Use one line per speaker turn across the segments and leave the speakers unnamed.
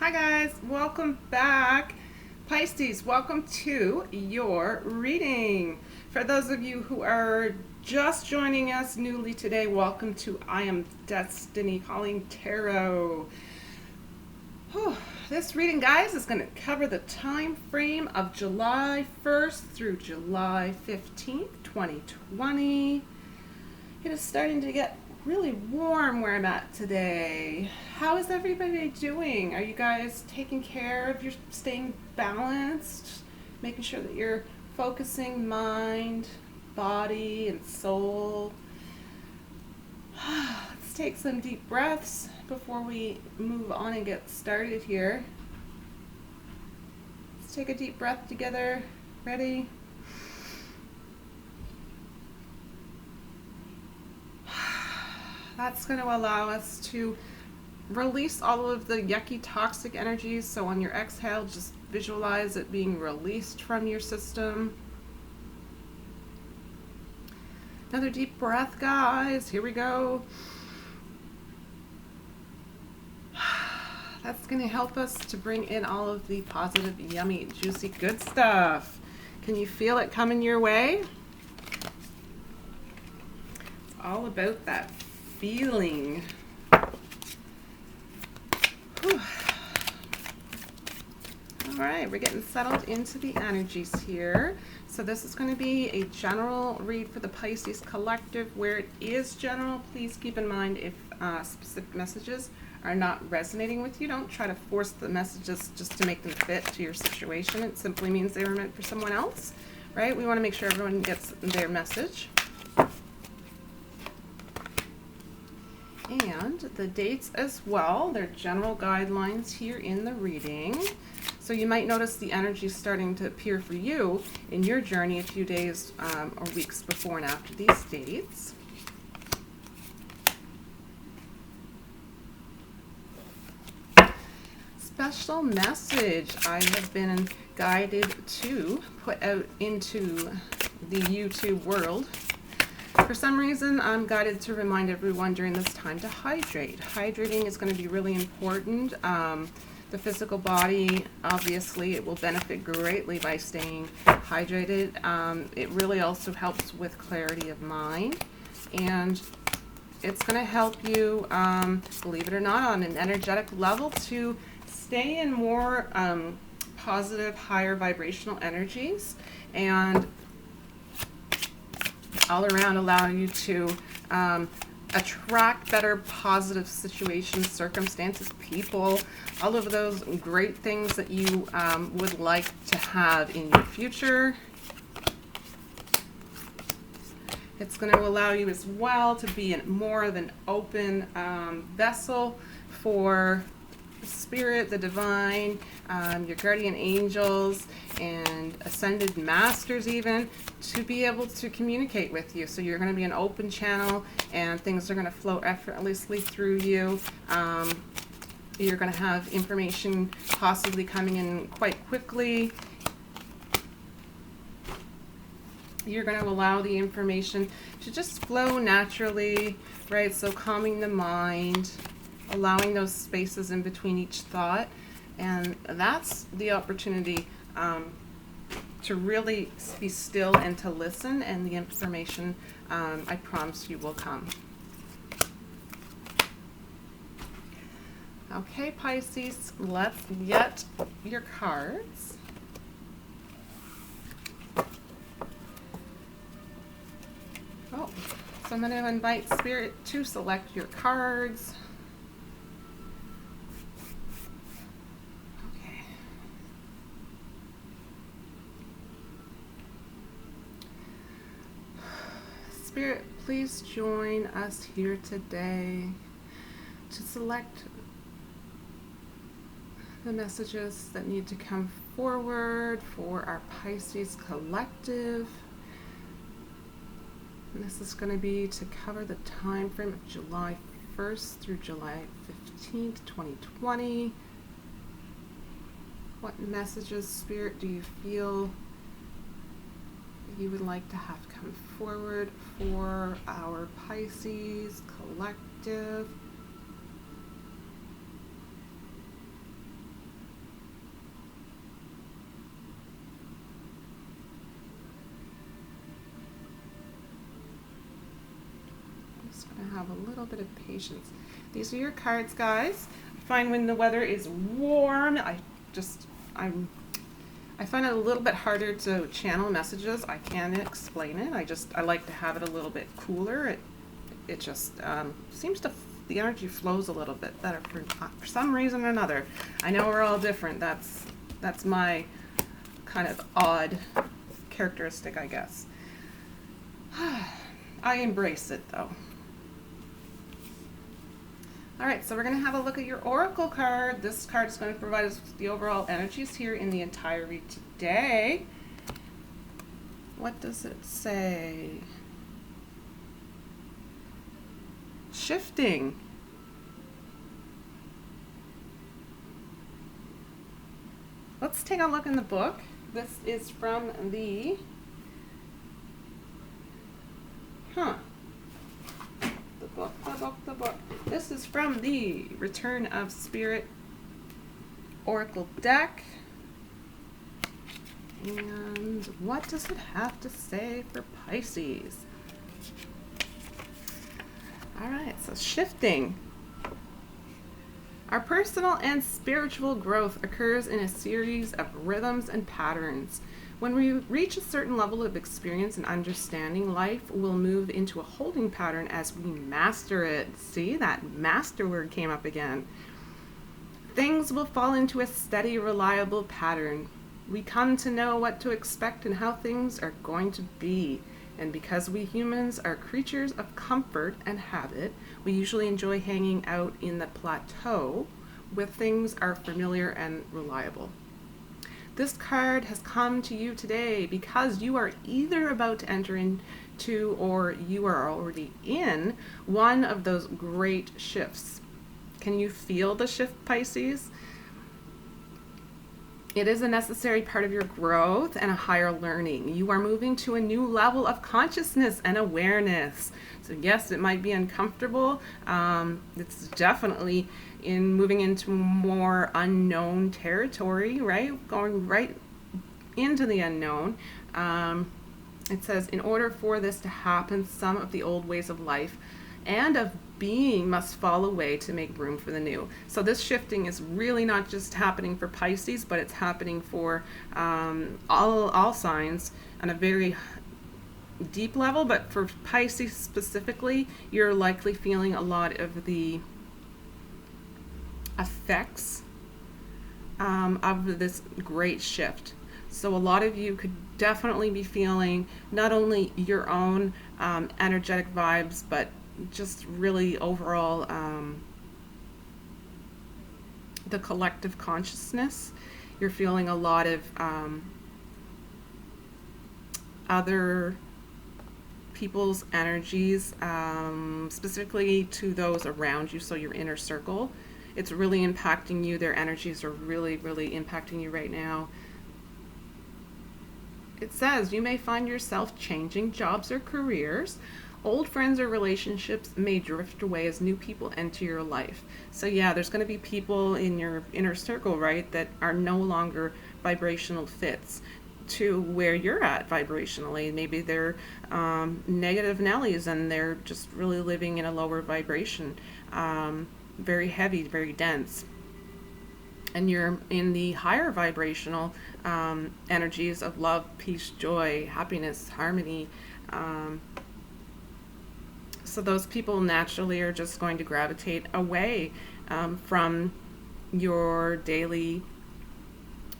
Hi guys, welcome back. Pisces, welcome to your reading. For those of you who are just joining us newly today, welcome to I Am Destiny Calling Tarot. Whew. This reading, guys, is going to cover the time frame of July 1st through July 15th, 2020. It is starting to get really warm where I'm at today. How is everybody doing? Are you guys taking care of your staying balanced, making sure that you're focusing mind, body, and soul? Let's take some deep breaths before we move on and get started here. Let's take a deep breath together. Ready? That's going to allow us to release all of the yucky, toxic energies. So on your exhale, just visualize it being released from your system. Another deep breath, guys. Here we go. That's going to help us to bring in all of the positive, yummy, juicy, good stuff. Can you feel it coming your way? It's all about that feeling. Whew. All right, we're getting settled into the energies here. So this is going to be a general read for the Pisces collective. Where it is general, please keep in mind if specific messages are not resonating with you, don't try to force the messages just to make them fit to your situation. It simply means they were meant for someone else, right? We want to make sure everyone gets their message. And the dates as well, they're general guidelines here in the reading. So you might notice the energy starting to appear for you in your journey a few days or weeks before and after these dates. Special message I have been guided to put out into the YouTube world. For some reason, I'm guided to remind everyone during this time to hydrate. Hydrating is going to be really important. The physical body, obviously, it will benefit greatly by staying hydrated. It really also helps with clarity of mind. And it's going to help you, believe it or not, on an energetic level to stay in more positive, higher vibrational energies. And all around allow you to attract better positive situations, circumstances, people, all of those great things that you would like to have in your future. It's going to allow you as well to be in more of an open vessel for spirit, the divine, your guardian angels, and ascended masters even, to be able to communicate with you. So you're going to be an open channel and things are going to flow effortlessly through you. You're going to have information possibly coming in quite quickly. You're going to allow the information to just flow naturally, right? So calming the mind, allowing those spaces in between each thought, and that's the opportunity to really be still and to listen, and the information, I promise you, will come. Okay, Pisces, let's get your cards. Oh, so I'm going to invite Spirit to select your cards. Spirit, please join us here today to select the messages that need to come forward for our Pisces collective. And this is going to be to cover the time frame of July 1st through July 15th, 2020. What messages, Spirit, do you feel you would like to have come forward for our Pisces collective? Just gonna have a little bit of patience. These are your cards, guys. I find when the weather is warm, I find it a little bit harder to channel messages. I can't explain it. I like to have it a little bit cooler. It just seems to, the energy flows a little bit better for some reason or another. I know we're all different. That's my kind of odd characteristic, I guess. I embrace it though. All right, so we're going to have a look at your oracle card. This card is going to provide us with the overall energies here in the entire read today. What does it say? Shifting. Let's take a look in the book. This is from the the book. This is from the Return of Spirit Oracle deck. And what does it have to say for Pisces? All right, so shifting. Our personal and spiritual growth occurs in a series of rhythms and patterns. When we reach a certain level of experience and understanding, life will move into a holding pattern as we master it. See, that master word came up again. Things will fall into a steady, reliable pattern. We come to know what to expect and how things are going to be. And because we humans are creatures of comfort and habit, we usually enjoy hanging out in the plateau where things are familiar and reliable. This card has come to you today because you are either about to enter into or you are already in one of those great shifts. Can you feel the shift, Pisces? It is a necessary part of your growth and a higher learning. You are moving to a new level of consciousness and awareness. So yes, it might be uncomfortable. It's definitely moving into more unknown territory, right? Going right into the unknown. It says, in order for this to happen, some of the old ways of life and of being must fall away to make room for the new. So this shifting is really not just happening for Pisces, but it's happening for all signs on a very deep level. But for Pisces specifically, you're likely feeling a lot of the effects of this great shift. So a lot of you could definitely be feeling not only your own energetic vibes, but just really overall the collective consciousness. You're feeling a lot of other people's energies, specifically to those around you, so your inner circle. It's really impacting you. Their energies are really, really impacting you right now. It says you may find yourself changing jobs or careers. Old friends or relationships may drift away as new people enter your life. So yeah, there's going to be people in your inner circle, right, that are no longer vibrational fits to where you're at vibrationally. Maybe they're negative Nellies and they're just really living in a lower vibration, very heavy, very dense. And you're in the higher vibrational energies of love, peace, joy, happiness, harmony. So those people naturally are just going to gravitate away from your daily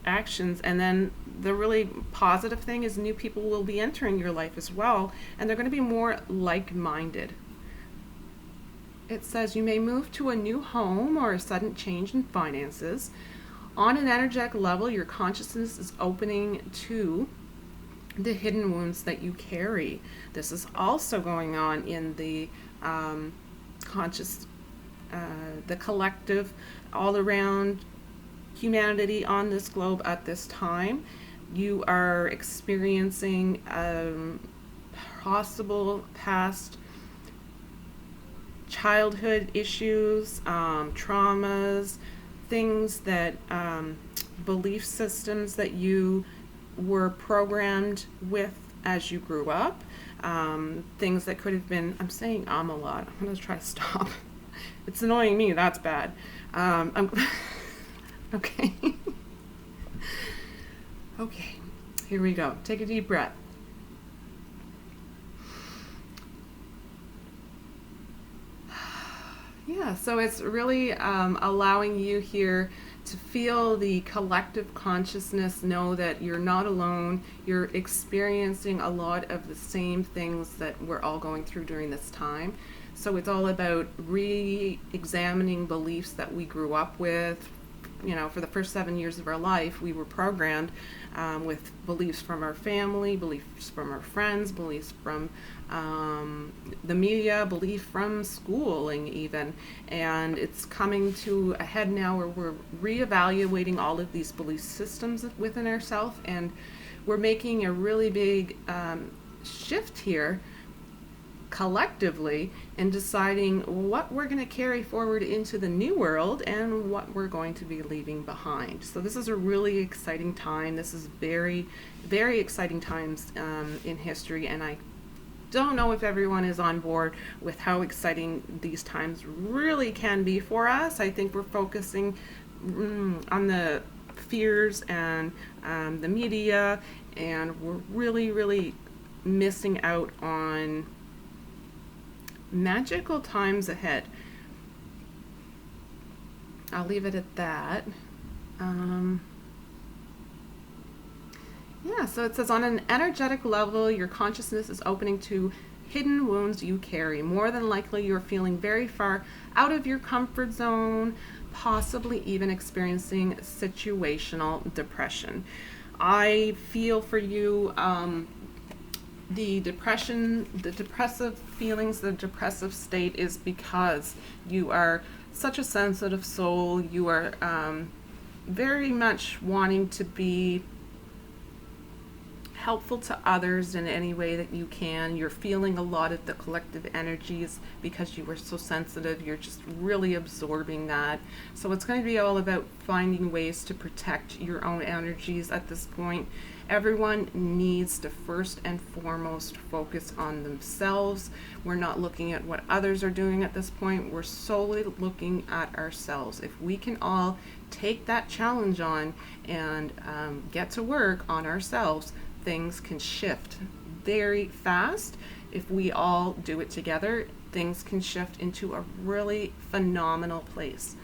actions. And then the really positive thing is new people will be entering your life as well, and they're going to be more like-minded. It says you may move to a new home or a sudden change in finances. On an energetic level, your consciousness is opening to the hidden wounds that you carry. This is also going on in the conscious, the collective, all around humanity on this globe at this time. You are experiencing possible past childhood issues, traumas, things that, belief systems that you were programmed with as you grew up. things that could have been, I'm saying a lot. I'm going to try to stop. It's annoying me. That's bad. Okay. Okay. Here we go. Take a deep breath. Yeah, so it's really allowing you here to feel the collective consciousness, know that you're not alone, you're experiencing a lot of the same things that we're all going through during this time. So it's all about re-examining beliefs that we grew up with. You know, for the first 7 years of our life, we were programmed with beliefs from our family, beliefs from our friends, beliefs from the media, belief from schooling even. And it's coming to a head now where we're reevaluating all of these belief systems within ourselves, and we're making a really big shift here collectively in deciding what we're going to carry forward into the new world and what we're going to be leaving behind. So this is a really exciting time. This is very, very exciting times in history, and I don't know if everyone is on board with how exciting these times really can be for us. I think we're focusing on the fears and the media, and we're really, really missing out on magical times ahead. I'll leave it at that. Yeah, so it says on an energetic level, your consciousness is opening to hidden wounds you carry. More than likely, you're feeling very far out of your comfort zone, possibly even experiencing situational depression. I feel for you, the depression, the depressive feelings, the depressive state is because you are such a sensitive soul. You are very much wanting to be helpful to others in any way that you can. You're feeling a lot of the collective energies because you were so sensitive. You're just really absorbing that. So it's going to be all about finding ways to protect your own energies at this point. Everyone needs to first and foremost focus on themselves. We're not looking at what others are doing at this point. We're solely looking at ourselves. If we can all take that challenge on and get to work on ourselves, things can shift very fast. If we all do it together, things can shift into a really phenomenal place.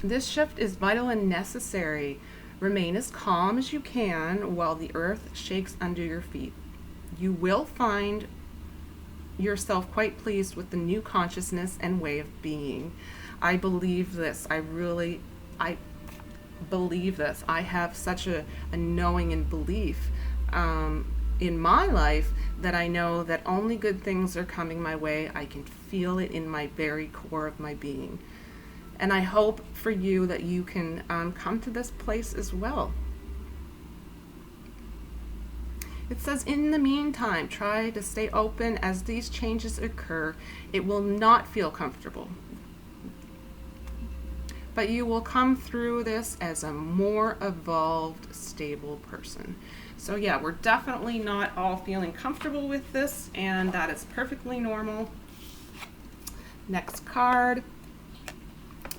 This shift is vital and necessary. Remain as calm as you can while the earth shakes under your feet. You will find yourself quite pleased with the new consciousness and way of being. I believe this. I believe this. I have such a knowing and belief in my life that I know that only good things are coming my way. I can feel it in my very core of my being. And I hope for you that you can come to this place as well. It says, in the meantime, try to stay open as these changes occur. It will not feel comfortable, but you will come through this as a more evolved, stable person. So yeah, we're definitely not all feeling comfortable with this, and that is perfectly normal. Next card.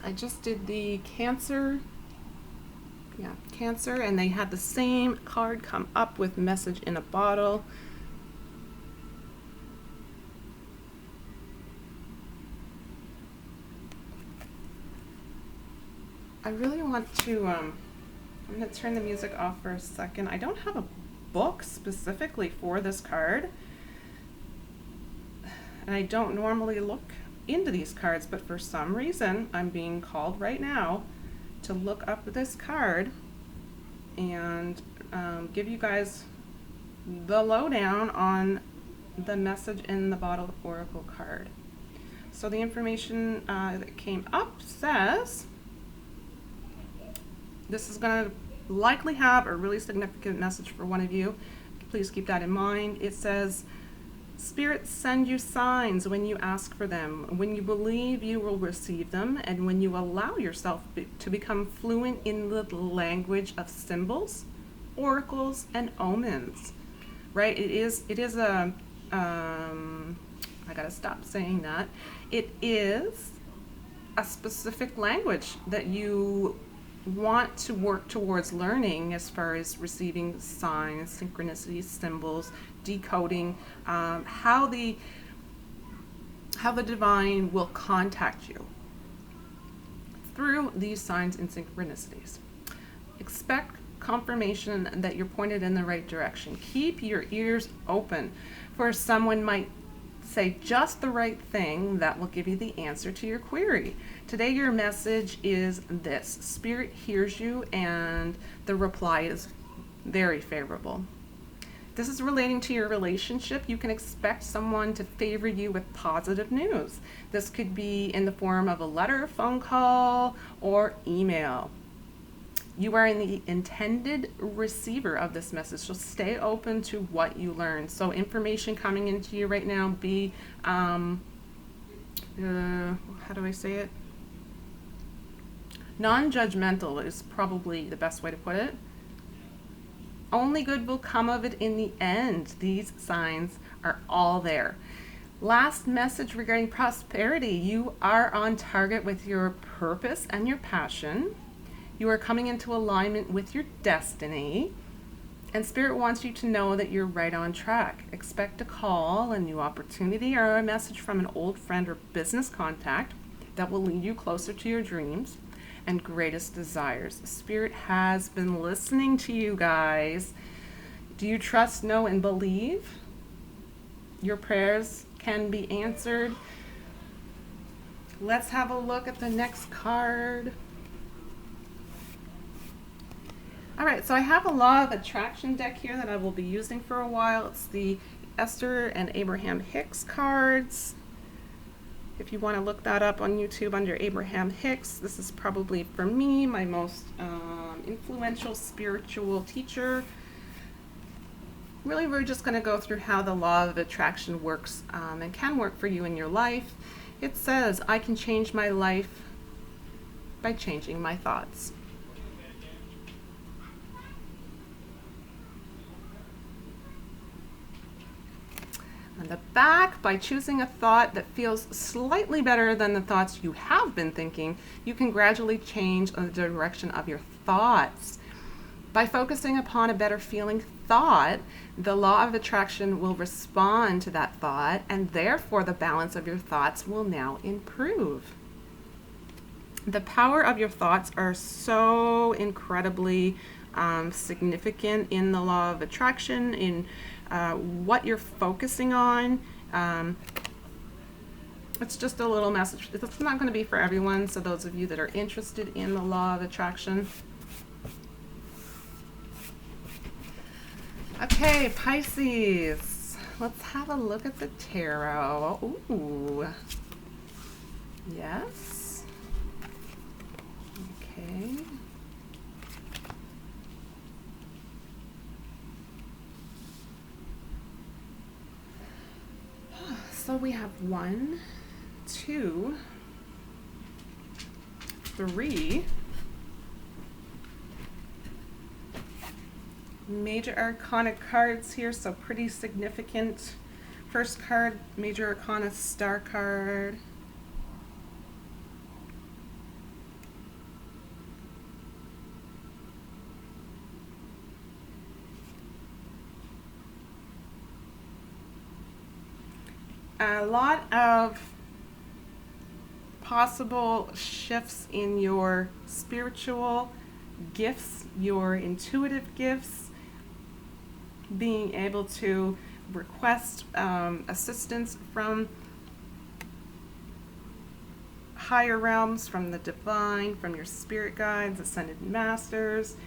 I just did the Cancer. Yeah, Cancer, and they had the same card come up with message in a bottle. I really want to, I'm going to turn the music off for a second. I don't have a book specifically for this card, and I don't normally look into these cards, but for some reason I'm being called right now to look up this card and give you guys the lowdown on the message in the bottle oracle card. So the information that came up says this is going to likely have a really significant message for one of you. Please keep that in mind. It says, spirits send you signs when you ask for them, when you believe you will receive them, and when you allow yourself to become fluent in the language of symbols, oracles, and omens. right? It is a, I gotta stop saying that. It is a specific language that you want to work towards learning, as far as receiving signs, synchronicities, symbols, decoding, how the divine will contact you through these signs and synchronicities. Expect confirmation that you're pointed in the right direction. Keep your ears open, for someone might say just the right thing that will give you the answer to your query. Today your message is this: Spirit hears you and the reply is very favorable. This is relating to your relationship. You can expect someone to favor you with positive news. This could be in the form of a letter, phone call, or email. You are in the intended receiver of this message, so stay open to what you learn. So information coming into you right now, be, how do I say it? Non-judgmental is probably the best way to put it. Only good will come of it in the end. These signs are all there. Last message regarding prosperity. You are on target with your purpose and your passion. You are coming into alignment with your destiny. And Spirit wants you to know that you're right on track. Expect a call, a new opportunity, or a message from an old friend or business contact that will lead you closer to your dreams and greatest desires. Spirit has been listening to you guys. Do you trust, know, and believe your prayers can be answered? Let's have a look at the next card. All right, so I have a Law of Attraction deck here that I will be using for a while. It's the Esther and Abraham Hicks cards. If you want to look that up on YouTube under Abraham Hicks, this is probably, for me, my most influential spiritual teacher. Really, we're just going to go through how the Law of Attraction works and can work for you in your life. It says, I can change my life by changing my thoughts. On the back, by choosing a thought that feels slightly better than the thoughts you have been thinking, you can gradually change the direction of your thoughts. By focusing upon a better feeling thought, the Law of Attraction will respond to that thought, and therefore the balance of your thoughts will now improve. The power of your thoughts are so incredibly significant in the Law of Attraction, in what you're focusing on. It's just a little message. It's not going to be for everyone, so those of you that are interested in the Law of Attraction. Okay, Pisces. Let's have a look at the tarot. Ooh. Yes. Okay. So we have 1, 2, 3 Major Arcana cards here, so pretty significant. First card, Major Arcana Star card. A lot of possible shifts in your spiritual gifts, your intuitive gifts, being able to request assistance from higher realms, from the divine, from your spirit guides, ascended masters.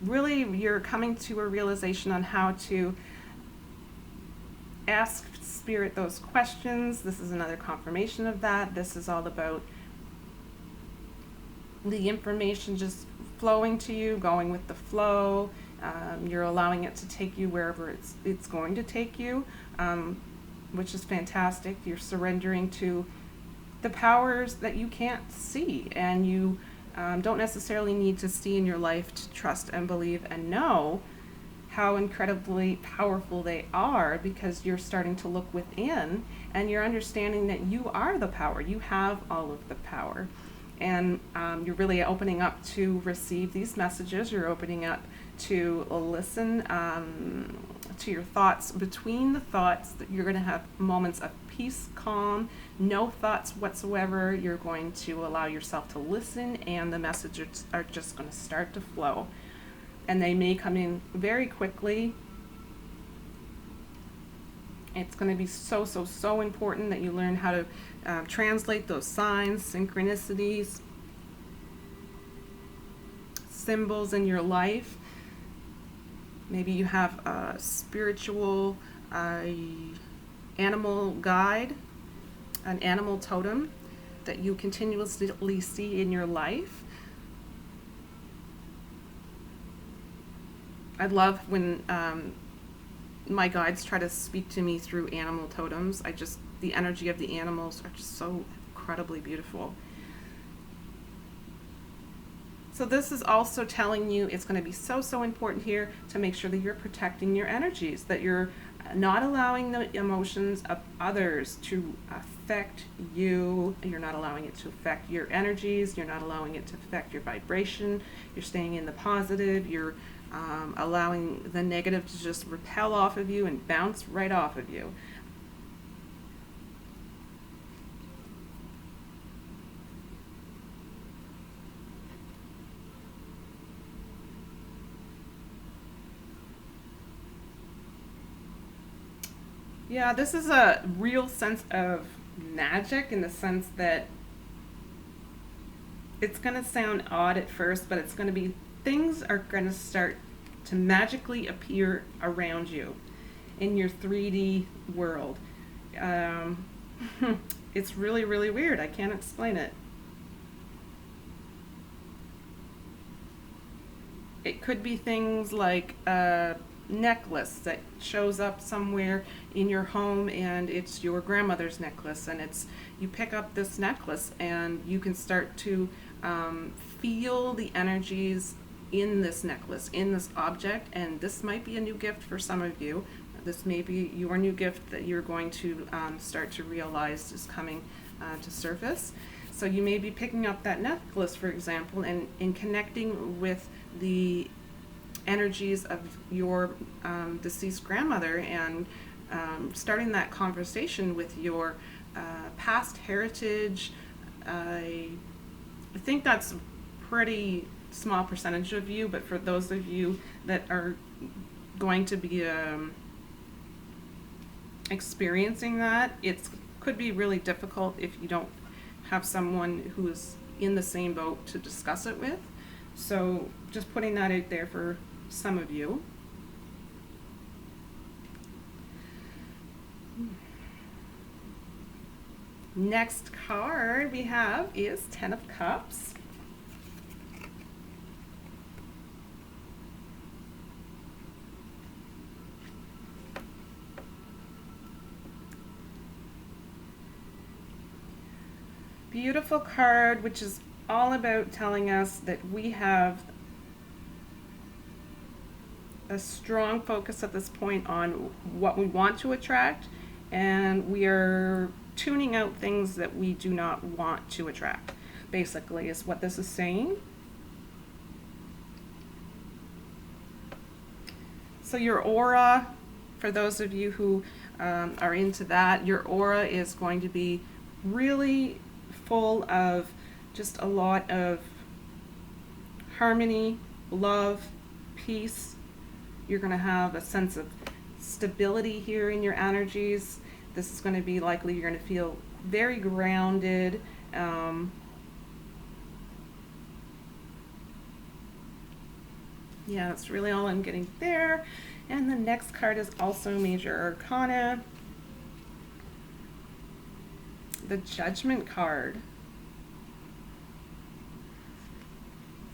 Really, you're coming to a realization on how to ask Spirit those questions. This is another confirmation of that. This is all about the information just flowing to you, going with the flow. You're allowing it to take you wherever it's going to take you, which is fantastic. You're surrendering to the powers that you can't see, and you don't necessarily need to see in your life to trust and believe and know how incredibly powerful they are, because you're starting to look within and you're understanding that you are the power. You have all of the power. And you're really opening up to receive these messages. You're opening up to listen to your thoughts. Between the thoughts, that you're going to have moments of peace, calm, no thoughts whatsoever. You're going to allow yourself to listen, and the messages are just going to start to flow. And they may come in very quickly. It's going to be so important that you learn how to translate those signs, synchronicities, symbols in your life. Maybe you have a spiritual animal guide, an animal totem that you continuously see in your life. I love when my guides try to speak to me through animal totems. The energy of the animals are just so incredibly beautiful. So this is also telling you it's going to be so important here to make sure that you're protecting your energies, that you're not allowing the emotions of others to affect you. You're not allowing it to affect your energies. You're not allowing it to affect your vibration. You're staying in the positive. You're allowing the negative to just repel off of you and bounce right off of you. Yeah, this is a real sense of magic, in the sense that it's going to sound odd at first, but it's going to be, things are going to start to magically appear around you in your 3D world. It's really weird. I can't explain it. It could be things like necklace that shows up somewhere in your home, and it's your grandmother's necklace, and you pick up this necklace and you can start to feel the energies in this necklace, in this object. And this might be a new gift for some of you. This may be your new gift that you're going to start to realize is coming to surface. So you may be picking up that necklace, for example, and in connecting with the energies of your deceased grandmother, and starting that conversation with your past heritage. I think that's a pretty small percentage of you, but for those of you that are going to be experiencing that, it could be really difficult if you don't have someone who is in the same boat to discuss it with. So just putting that out there for some of you. Next card we have is Ten of Cups. Beautiful card, which is all about telling us that we have a strong focus at this point on what we want to attract, and we are tuning out things that we do not want to attract, basically, is what this is saying. So your aura, for those of you who are into that, your aura is going to be really full of just a lot of harmony, love, peace. You're going to have a sense of stability here in your energies. This is going to be likely you're going to feel very grounded. Yeah, that's really all I'm getting there. And the next card is also Major Arcana, the Judgment card.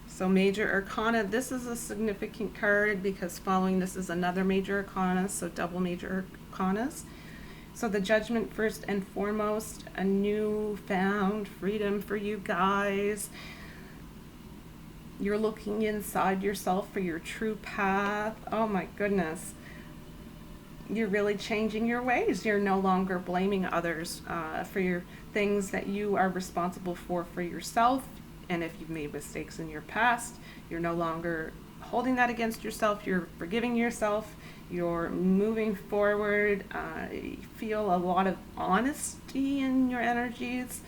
So Major Arcana, this is a significant card because following this is another Major Arcana, so double Major Arcanas. So the Judgment, first and foremost, a newfound freedom for you guys. You're looking inside yourself for your true path. Oh my goodness. You're really changing your ways. You're no longer blaming others for your things that you are responsible for yourself. And if you've made mistakes in your past, you're no longer holding that against yourself. You're forgiving yourself. You're moving forward. You feel a lot of honesty in your energies.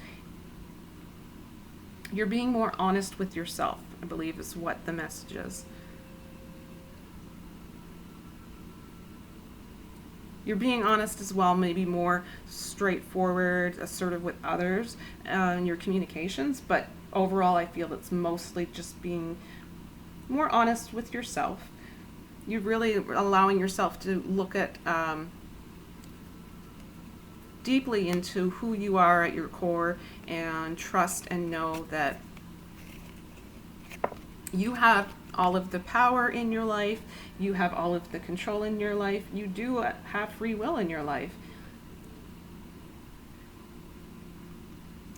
You're being more honest with yourself, I believe, is what the message is. You're being honest as well, maybe more straightforward, assertive with others in your communications, but overall I feel it's mostly just being more honest with yourself. You're really allowing yourself to look at deeply into who you are at your core and trust and know that you have all of the power in your life. You have all of the control in your life. You do have free will in your life.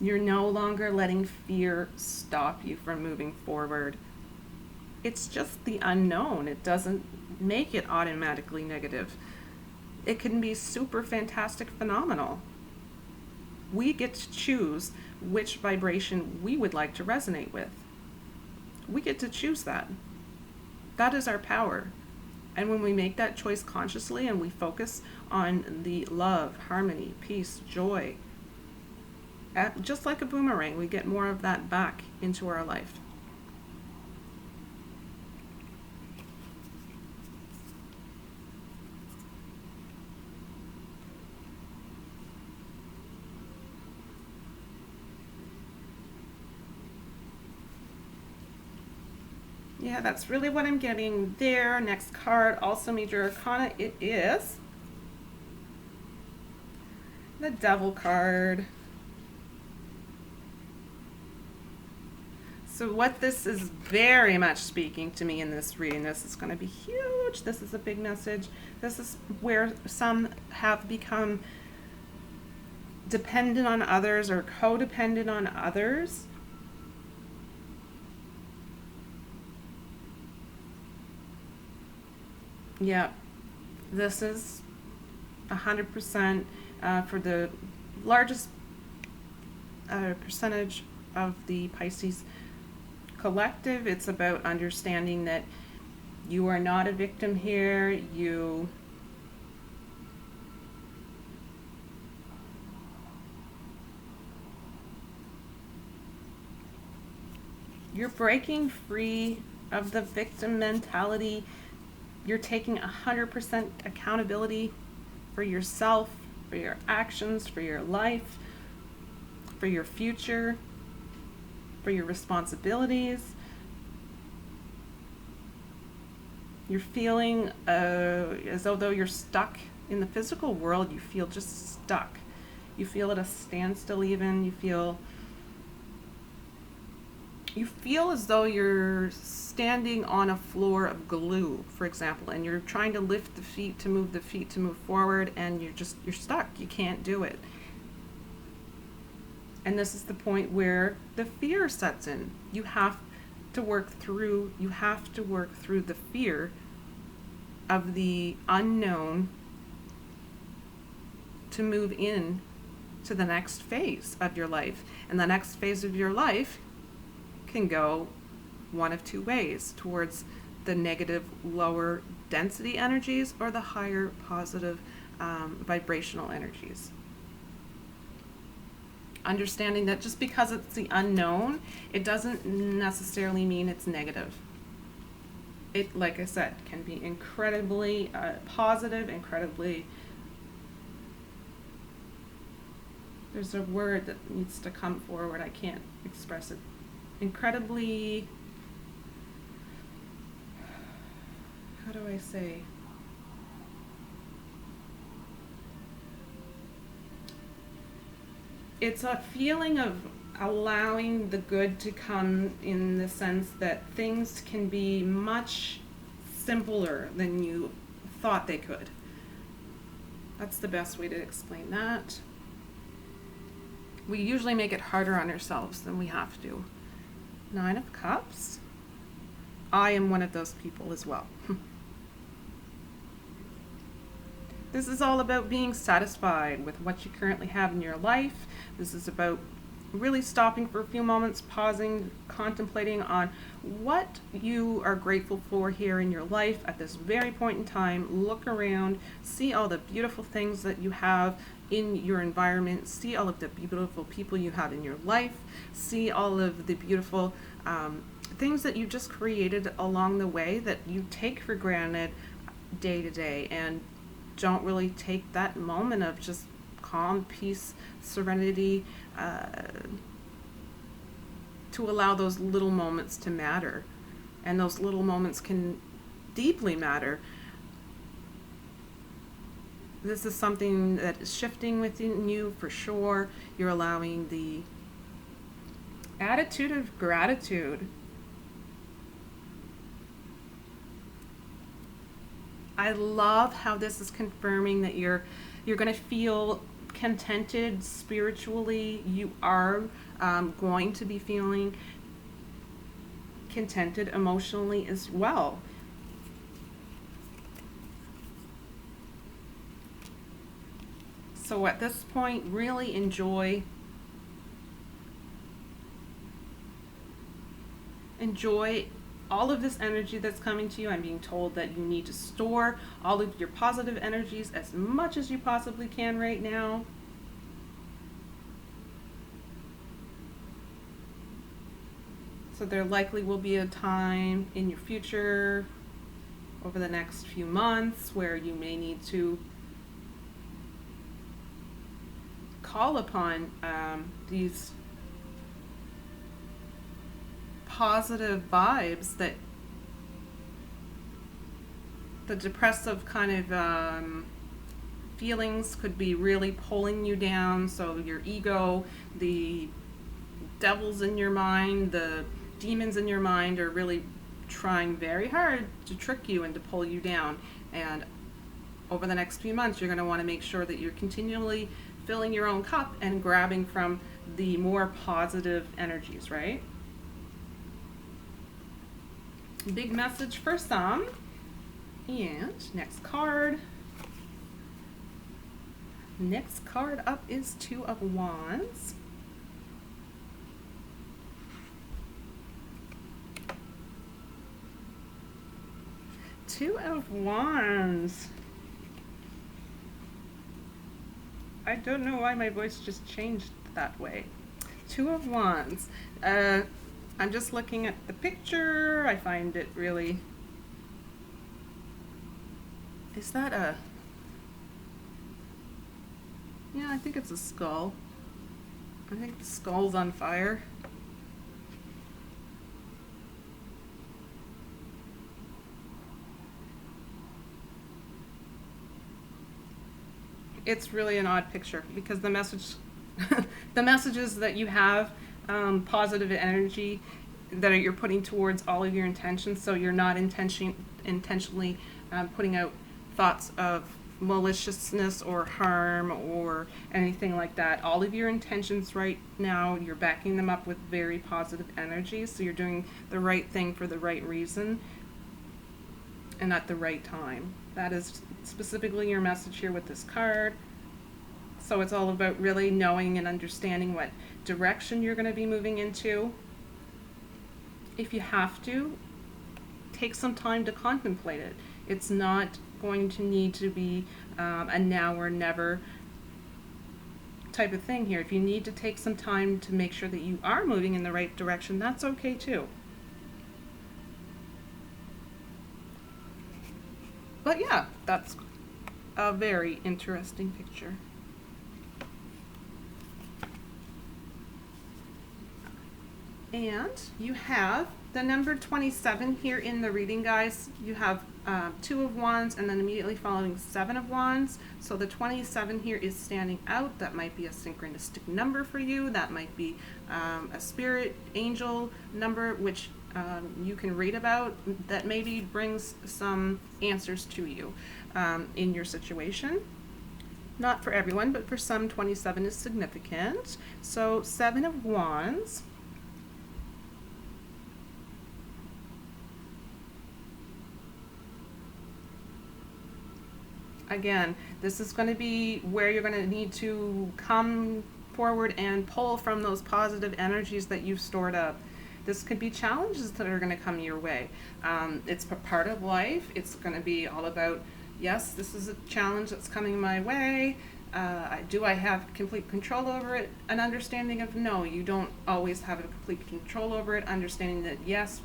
You're no longer letting fear stop you from moving forward. It's just the unknown. It doesn't make it automatically negative. It can be super fantastic, phenomenal. We get to choose which vibration we would like to resonate with. We get to choose that. That is our power. And when we make that choice consciously and we focus on the love, harmony, peace, joy, just like a boomerang, we get more of that back into our life. Yeah, that's really what I'm getting there. Next card, also major arcana, it is the Devil card. So what this is very much speaking to me in this reading, this is going to be huge. This is a big message. This is where some have become dependent on others or codependent on others. Yeah, this is 100% for the largest percentage of the Pisces collective. It's about understanding that you are not a victim here. You're breaking free of the victim mentality. You're taking 100% accountability for yourself, for your actions, for your life, for your future, for your responsibilities. You're feeling as though you're stuck in the physical world. You feel just stuck. You feel at a standstill even. You feel as though you're standing on a floor of glue, for example, and you're trying to lift the feet to move forward, and you're stuck. You can't do it. And this is the point where the fear sets in. You have to work through the fear of the unknown to move in to the next phase of your life. And the next phase of your life can go one of two ways, towards the negative, lower density energies or the higher positive vibrational energies. Understanding that just because it's the unknown, it doesn't necessarily mean it's negative. It, like I said, can be incredibly positive, incredibly... There's a word that needs to come forward. I can't express it. Incredibly... How do I say? It's a feeling of allowing the good to come, in the sense that things can be much simpler than you thought they could. That's the best way to explain that. We usually make it harder on ourselves than we have to. 9 of Cups. I am one of those people as well. This is all about being satisfied with what you currently have in your life. This is about really stopping for a few moments, pausing, contemplating on what you are grateful for here in your life at this very point in time. Look around, see all the beautiful things that you have in your environment, see all of the beautiful people you have in your life, see all of the beautiful things that you just created along the way that you take for granted day to day, and don't really take that moment of just calm, peace, serenity, to allow those little moments to matter. And those little moments can deeply matter. This is something that is shifting within you for sure. You're allowing the attitude of gratitude. I love how this is confirming that you're going to feel contented spiritually. You are going to be feeling contented emotionally as well. So at this point, really enjoy all of this energy that's coming to you. I'm being told that you need to store all of your positive energies as much as you possibly can right now. So there likely will be a time in your future over the next few months where you may need to call upon these positive vibes that the depressive kind of feelings could be really pulling you down. So your ego, the devils in your mind, the demons in your mind are really trying very hard to trick you and to pull you down. And over the next few months, you're going to want to make sure that you're continually filling your own cup and grabbing from the more positive energies, right? Big message for some. And next card. Next card up is Two of Wands. Two of Wands. I don't know why my voice just changed that way. Two of Wands. I'm just looking at the picture. I find it really... Is that a... Yeah, I think it's a skull. I think the skull's on fire. It's really an odd picture because the message, the messages that you have, positive energy that you're putting towards all of your intentions. So you're not intentionally putting out thoughts of maliciousness or harm or anything like that. All of your intentions right now, you're backing them up with very positive energy. So you're doing the right thing for the right reason and at the right time. That is specifically your message here with this card. So it's all about really knowing and understanding what direction you're going to be moving into. If you have to, take some time to contemplate it. It's not going to need to be a now or never type of thing here. If you need to take some time to make sure that you are moving in the right direction, that's okay too. But yeah, that's a very interesting picture. And you have the number 27 here in the reading, guys. You have Two of Wands and then immediately following Seven of Wands. So the 27 here is standing out. That might be a synchronistic number for you. That might be a spirit angel number, which you can read about, that maybe brings some answers to you in your situation. Not for everyone, but for some, 27 is significant. So Seven of Wands. Again, this is going to be where you're going to need to come forward and pull from those positive energies that you've stored up. This could be challenges that are going to come your way. It's a part of life. It's going to be all about, yes, this is a challenge that's coming my way. Do I have complete control over it? An understanding of no, you don't always have a complete control over it. Understanding that yes,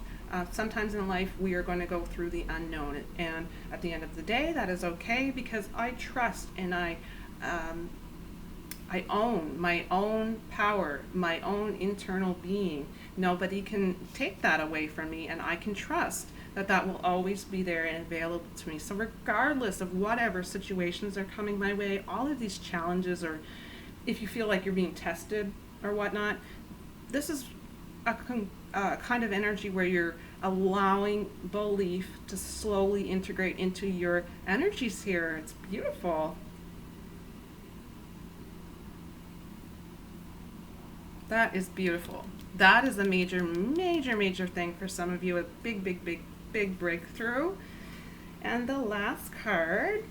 sometimes in life we are going to go through the unknown, and at the end of the day, that is okay because I trust and I own my own power, my own internal being. Nobody can take that away from me, and I can trust that that will always be there and available to me. So regardless of whatever situations are coming my way, all of these challenges, or if you feel like you're being tested or whatnot, this is a kind of energy where you're allowing belief to slowly integrate into your energies here. It's beautiful. That is beautiful. That is a major, major, major thing for some of you. A big, big, big, big breakthrough. And the last card,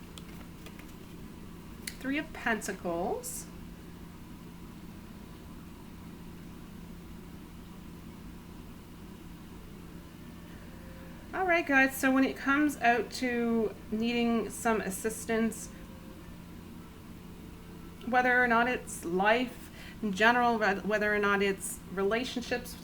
Three of Pentacles. All right, guys, so when it comes out to needing some assistance, whether or not it's life in general, whether or not it's relationships,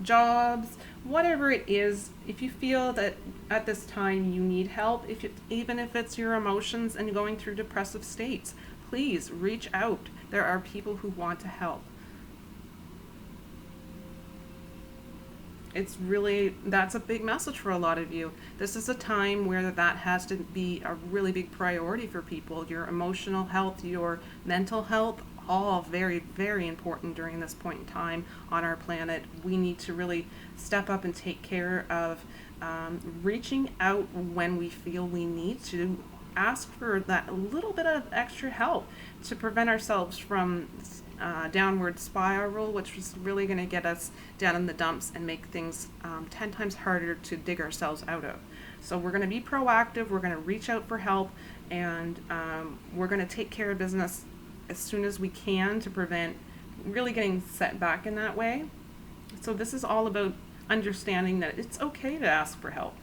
jobs, whatever it is, if you feel that at this time you need help, even if it's your emotions and going through depressive states, please reach out. There are people who want to help. It's really, that's a big message for a lot of you. This is a time where that has to be a really big priority for people. Your emotional health, your mental health, all very, very important during this point in time on our planet. We need to really step up and take care of reaching out when we feel we need to. Ask for that little bit of extra help to prevent ourselves from downward spiral, which is really going to get us down in the dumps and make things 10 times harder to dig ourselves out of. So we're going to be proactive, we're going to reach out for help, and we're going to take care of business as soon as we can to prevent really getting set back in that way. So this is all about understanding that it's okay to ask for help.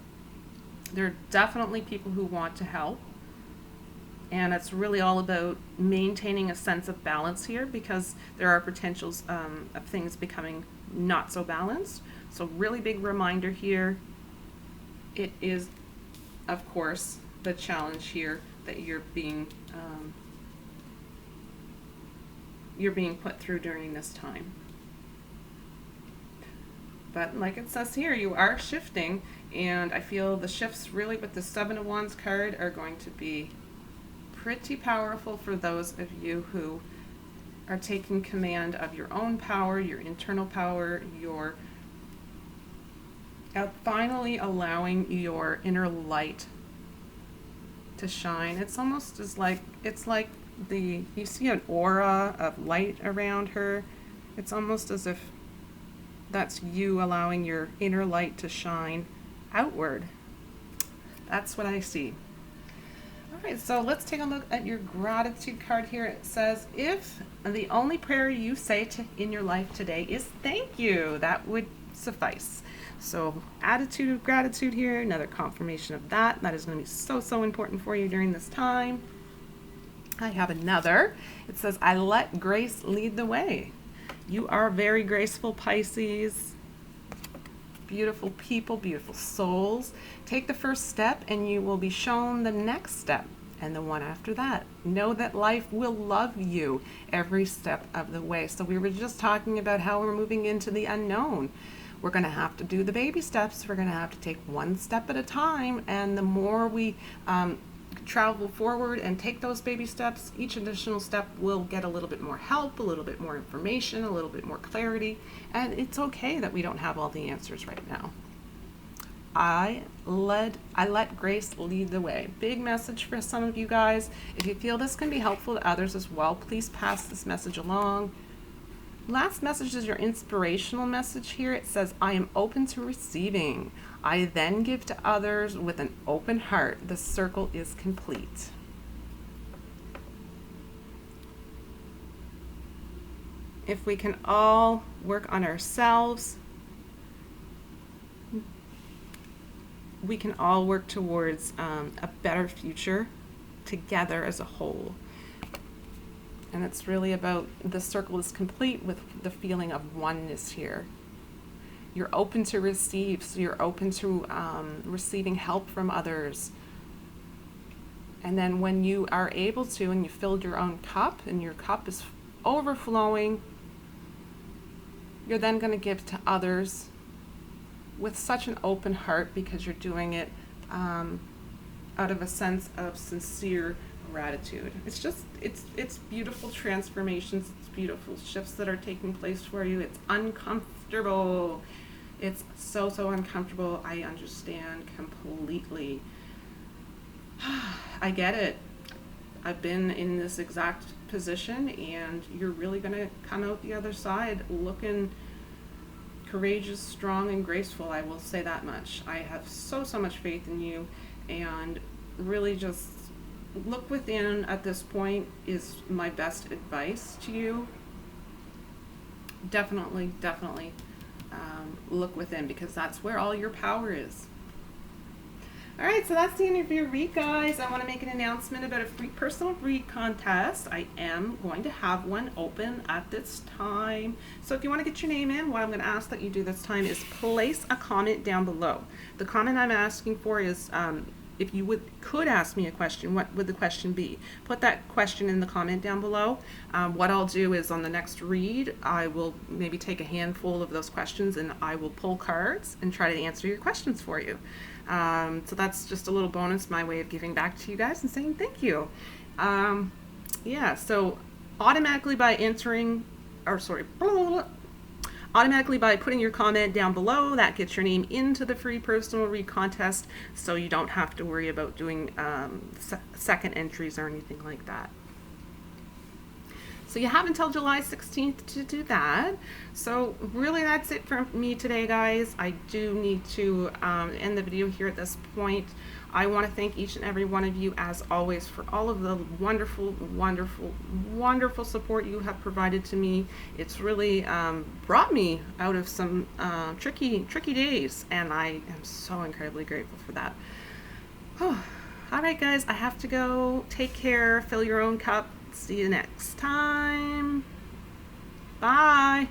There are definitely people who want to help. And it's really all about maintaining a sense of balance here, because there are potentials of things becoming not so balanced. So really big reminder here. It is, of course, the challenge here that you're being put through during this time. But like it says here, you are shifting, and I feel the shifts really with the Seven of Wands card are going to be pretty powerful for those of you who are taking command of your own power, your internal power, your finally allowing your inner light to shine. It's almost as like, it's like you see an aura of light around her. It's almost as if that's you allowing your inner light to shine outward. That's what I see. All right, so let's take a look at your gratitude card here. It says, if the only prayer you say in your life today is thank you, that would suffice. So attitude of gratitude here, another confirmation of that. That is going to be so, so important for you during this time. I have another. It says, I let grace lead the way. You are very graceful, Pisces. Beautiful people, beautiful souls. Take the first step and you will be shown the next step and the one after that. Know that life will love you every step of the way. So we were just talking about how we're moving into the unknown. We're going to have to do the baby steps. We're going to have to take one step at a time. And the more we travel forward and take those baby steps, each additional step will get a little bit more help, a little bit more information, a little bit more clarity, and it's okay that we don't have all the answers right now. I let grace lead the way. Big message for some of you guys. If you feel this can be helpful to others as well, please pass this message along. last message is your inspirational message here. It says, I am open to receiving. I then give to others with an open heart. The circle is complete. If we can all work on ourselves, we can all work towards a better future together as a whole. And it's really about, the circle is complete with the feeling of oneness here. You're open to receive, so you're open to receiving help from others. And then when you are able to, and you filled your own cup, and your cup is overflowing, you're then going to give to others with such an open heart, because you're doing it out of a sense of sincere gratitude. It's just, it's beautiful transformations, it's beautiful shifts that are taking place for you. It's uncomfortable. It's so uncomfortable. I understand completely. I get it. I've been in this exact position, and you're really going to come out the other side looking courageous, strong, and graceful. I will say that much. I have so much faith in you, and really just look within at this point is my best advice to you. Definitely look within, because that's where all your power is. Alright, so that's the end of your read, guys. I want to make an announcement about a free personal read contest. I am going to have one open at this time. So if you want to get your name in, what I'm going to ask that you do this time is place a comment down below. The comment I'm asking for is, if you could ask me a question, what would the question be? Put that question in the comment down below. What I'll do is, on the next read, I will maybe take a handful of those questions, and I will pull cards and try to answer your questions for you. So that's just a little bonus, my way of giving back to you guys and saying thank you. Yeah, so automatically by automatically by putting your comment down below, that gets your name into the free personal read contest, so you don't have to worry about doing second entries or anything like that. So you have until July 16th to do that. So really that's it for me today, guys. I do need to end the video here at this point. I want to thank each and every one of you, as always, for all of the wonderful support you have provided to me. It's really brought me out of some tricky days, and I am so incredibly grateful for that. Oh, all right, guys, I have to go. Take care. Fill your own cup. See you next time. Bye.